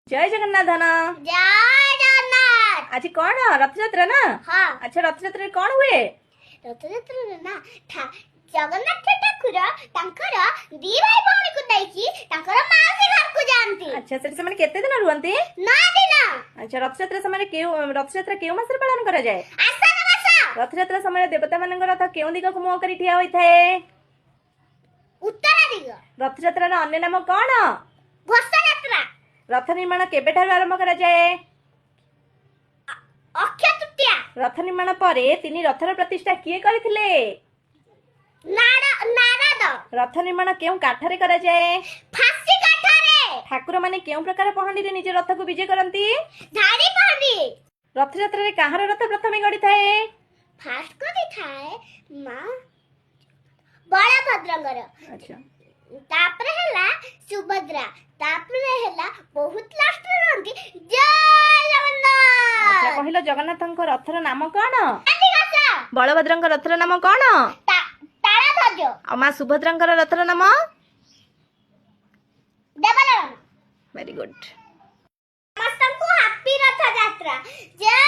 जय जगन्नाथ धन जय जगन्नाथ। आज कौन रथयात्रा ना। हाँ अच्छा रथयात्रा कौन हुए रथयात्रा ना जगन्नाथ ठाकुर तांकर दी भाई भौणी को दैकी तांकर मासी घर को जानती। अच्छा से समय केते दिन रुहंती 9 दिन। अच्छा रथयात्रा समय रथयात्रा केउ मास रे पालन करा जाए आषाढ़ मास। रथयात्रा समय देवता मानक रथ केउ दिग को मुह करी ठिया होई थाए उत्तर दिग। रथयात्रा रा अन्य नाम कौन घोष यात्रा। रथ निर्माण केबे ठारु आरंभ करा जाए अक्षय तृतीया। रथ निर्माण परे तिनी रथर प्रतिष्ठा किए करथिले नारद। रथ निर्माण केउ काठरे करा जाए फांसी काठरे। ठाकुर माने केउ प्रकार पहंडी रे निज रथ को विजय करंती धाड़ी पहंडी। रथयात्रा रे काहार रथ प्रथमे गड़ी थाए फास्ट को दिखाए मां बलभद्रंगर। अच्छा तापरे हला सुभद्रा। तापरे हला बहुत लास्ट रे रहंती जय जगन्नाथ। अच्छा कहिलो जगन्नाथଙ୍କ रथर नाम कोन अंतिकासा। बलभद्रଙ୍କ रथर नाम कोन ताराध्वज। आ मां सुभद्राଙ୍କର रथर नाम देवदलन। वेरी गुड समस्त को हैप्पी रथ यात्रा। जय